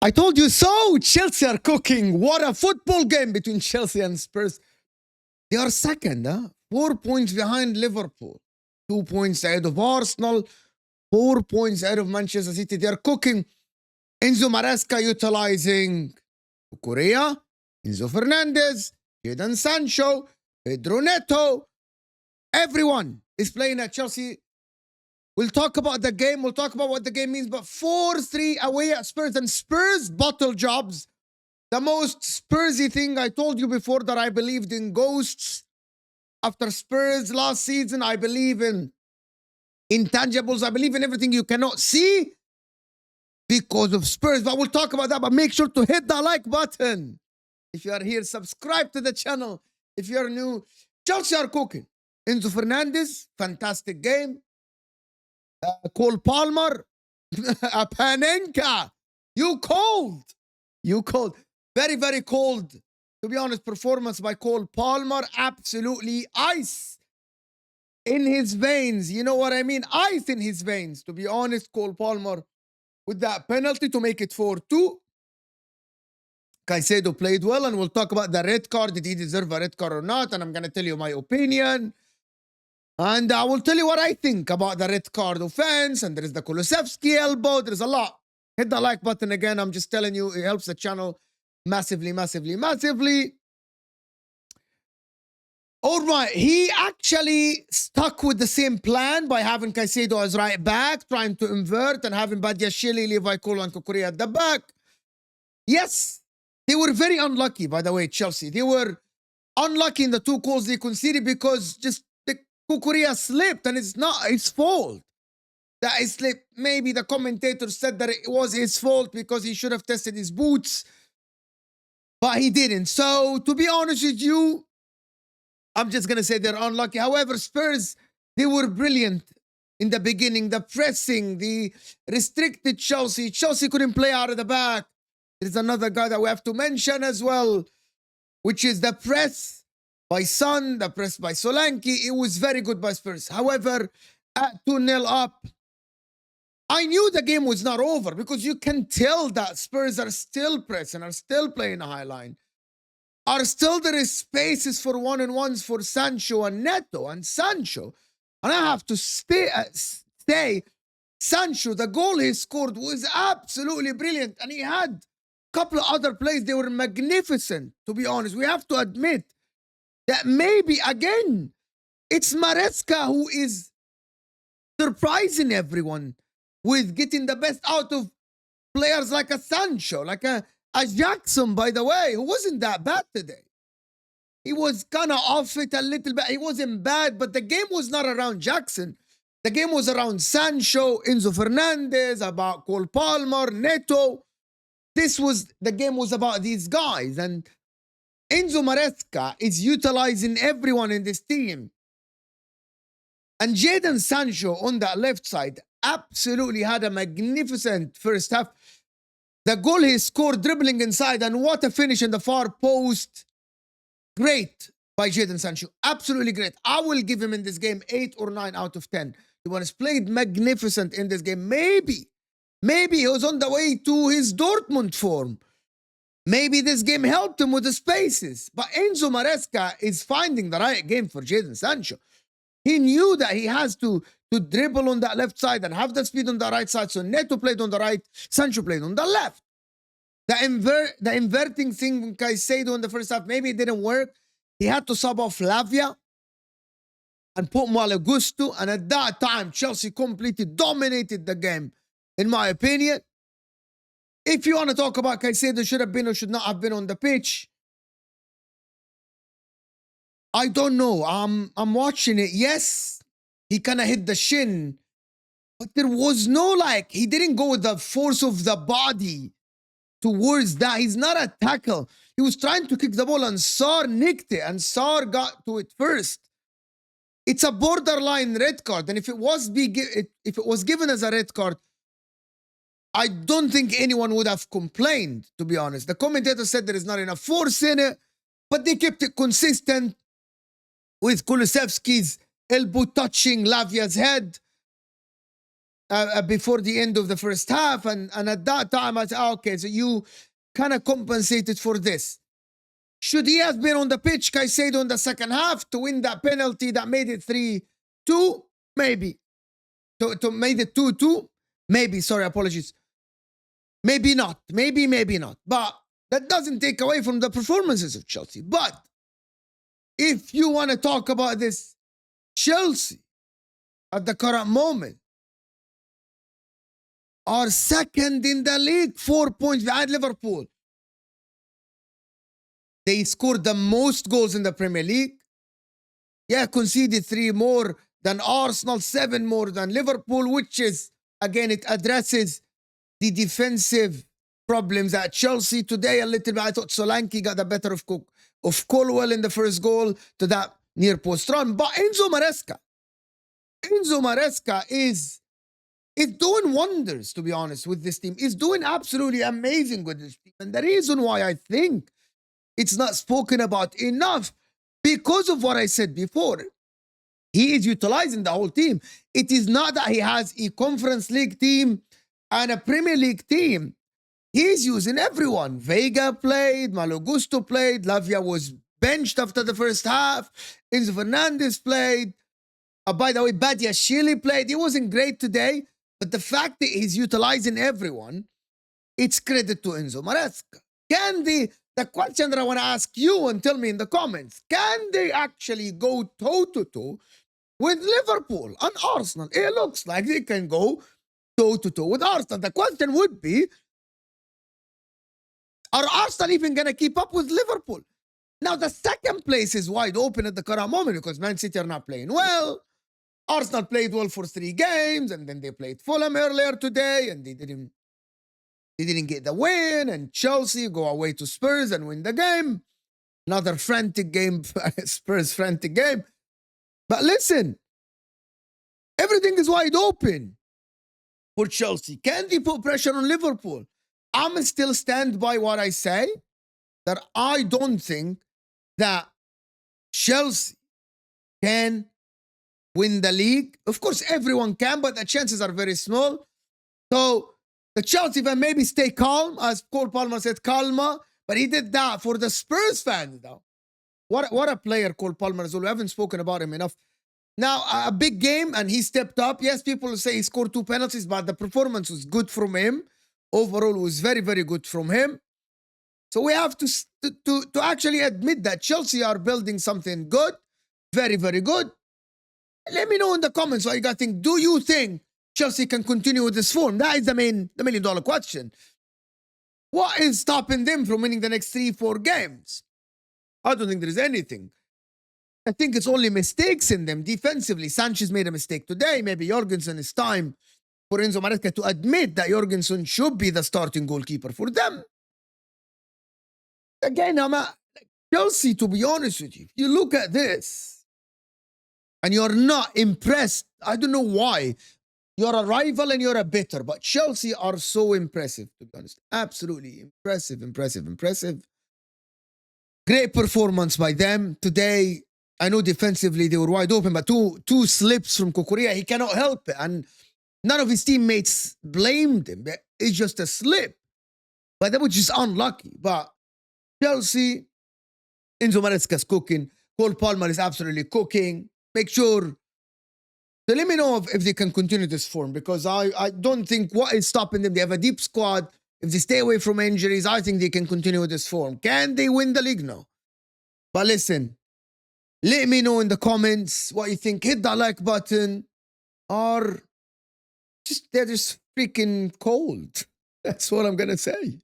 I told you so. Chelsea are cooking. What a football game between Chelsea and Spurs. They are second, 4 points behind Liverpool, 2 points ahead of Arsenal, 4 points ahead of Manchester City. They are cooking. Enzo Maresca utilizing Correa, Enzo Fernandez, Jadon Sancho, Pedro Neto. Everyone is playing at Chelsea. We'll talk about the game. We'll talk about what the game means. But 4-3 away at Spurs. And Spurs bottle jobs. The most Spursy thing I told you before, that I believed in ghosts. After Spurs last season, I believe in intangibles. I believe in everything you cannot see because of Spurs. But we'll talk about that. But make sure to hit the like button. If you are here, subscribe to the channel. If you are new, Chelsea are cooking. Enzo Fernandez, fantastic game. Cole Palmer, a Panenka. You cold. You cold. Very, very cold. To be honest, performance by Cole Palmer, absolutely ice in his veins. You know what I mean? Ice in his veins. To be honest, Cole Palmer with that penalty to make it 4-2. Caicedo played well, and we'll talk about the red card. Did he deserve a red card or not? And I'm going to tell you my opinion. And I will tell you what I think about the red card offense. And there is the Kulusevski elbow. There's a lot. Hit the like button again. I'm just telling you, it helps the channel massively, massively, massively. All right. He actually stuck with the same plan by having Caicedo as right back, trying to invert, and having Badiashile, Levi Cole, and Kukurea at the back. Yes, they were very unlucky, by the way, Chelsea. They were unlucky in the 2 goals they conceded because just Kukurea slipped, and it's not his fault that he slipped. Maybe the commentator said that it was his fault because he should have tested his boots, but he didn't. So, to be honest with you, I'm just going to say they're unlucky. However, Spurs, they were brilliant in the beginning. The pressing, the restricted Chelsea. Chelsea couldn't play out of the back. There's another guy that we have to mention as well, which is the press by Son, the press by Solanke. It was very good by Spurs. However, at 2-0 up, I knew the game was not over because you can tell that Spurs are still pressing, are still playing a high line. There is spaces for one-on-ones for Sancho and Neto. And Sancho, and I have to say, Sancho, the goal he scored was absolutely brilliant. And he had a couple of other plays. They were magnificent, to be honest. We have to admit that maybe, again, it's Maresca who is surprising everyone with getting the best out of players like a Sancho, like a Jackson, by the way, who wasn't that bad today. He was kind of off it a little bit. He wasn't bad, but the game was not around Jackson. The game was around Sancho, Enzo Fernandez, about Cole Palmer, Neto. The game was about these guys. And Enzo Maresca is utilizing everyone in this team. And Jadon Sancho on that left side absolutely had a magnificent first half. The goal he scored dribbling inside, and what a finish in the far post. Great by Jadon Sancho. Absolutely great. I will give him in this game 8 or 9 out of 10. He was played magnificent in this game. Maybe he was on the way to his Dortmund form. Maybe this game helped him with the spaces. But Enzo Maresca is finding the right game for Jadon Sancho. He knew that he has to dribble on that left side and have the speed on the right side. So Neto played on the right, Sancho played on the left. The inverting thing with Caicedo in the first half, maybe it didn't work. He had to sub off Lavia and put Malo Gusto. And at that time, Chelsea completely dominated the game, in my opinion. If you want to talk about Caicedo should have been or should not have been on the pitch, I don't know. I'm watching it. Yes, he kind of hit the shin, but there was no, he didn't go with the force of the body towards that. He's not a tackle. He was trying to kick the ball, and Sarr nicked it, and Sarr got to it first. It's a borderline red card, and if it was given as a red card, I don't think anyone would have complained, to be honest. The commentator said there is not enough force in it, but they kept it consistent with Kulusevski's elbow touching Lavia's head. before the end of the first half. And at that time, I said, okay, so you kind of compensated for this. Should he have been on the pitch, Caicedo, in the second half to win that penalty that made it 3-2? Maybe. To made it 2-2? Maybe. Sorry, apologies. Maybe not. Maybe not. But that doesn't take away from the performances of Chelsea. But if you want to talk about this, Chelsea at the current moment are second in the league, 4 points behind Liverpool. They scored the most goals in the Premier League. Yeah, conceded 3 more than Arsenal, 7 more than Liverpool, which is, again, it addresses the defensive problems at Chelsea. Today, a little bit, I thought Solanke got the better of Colwell in the first goal to that near post run. But Enzo Maresca is doing wonders, to be honest, with this team. He's doing absolutely amazing with this team. And the reason why I think it's not spoken about enough, because of what I said before, he is utilizing the whole team. It is not that he has a Conference League team and a Premier League team. He's using everyone. Vega played, Malo Gusto played, Lavia was benched after the first half, Enzo Fernandez played. By the way, Badiashile played. He wasn't great today, but the fact that he's utilizing everyone, it's credit to Enzo Maresca. Can the question that I want to ask you and tell me in the comments, can they actually go toe-to-toe with Liverpool and Arsenal? It looks like they can go toe-to-toe with Arsenal. The question would be, are Arsenal even going to keep up with Liverpool? Now, the second place is wide open at the current moment because Man City are not playing well. Arsenal played well for 3 games, and then they played Fulham earlier today, and they didn't get the win. And Chelsea go away to Spurs and win the game. Another frantic game, Spurs frantic game. But listen, everything is wide open for Chelsea. Can they put pressure on Liverpool? I'm still stand by what I say, that I don't think that Chelsea can win the league. Of course, everyone can, but the chances are very small. So the Chelsea fan maybe stay calm, as Cole Palmer said, calma. But he did that for the Spurs fans, though. What a player Cole Palmer is. We haven't spoken about him enough. Now, a big game, and he stepped up. Yes, people say he scored 2 penalties, but the performance was good from him. Overall, was very, very good from him. So we have to actually admit that Chelsea are building something good. Very, very good. Let me know in the comments what you guys think. Do you think Chelsea can continue with this form? That is the million-dollar question. What is stopping them from winning the next 3-4 games? I don't think there is anything. I think it's only mistakes in them defensively. Sanchez made a mistake today. Maybe Jorgensen, is time for Enzo Maresca to admit that Jorgensen should be the starting goalkeeper for them. Again, Chelsea, to be honest with you, if you look at this and you're not impressed, I don't know why. You're a rival and you're a bitter, but Chelsea are so impressive, to be honest. Absolutely impressive. Great performance by them today. I know defensively they were wide open, but two slips from Kukurea, he cannot help it. And none of his teammates blamed him. It's just a slip. But that was just unlucky. But Chelsea, Enzo Maresca's cooking. Cole Palmer is absolutely cooking. Make sure. So let me know if they can continue this form, because I don't think what is stopping them. They have a deep squad. If they stay away from injuries, I think they can continue with this form. Can they win the league? No. But listen, let me know in the comments what you think. Hit that like button. Or they're just freaking cold. That's what I'm going to say.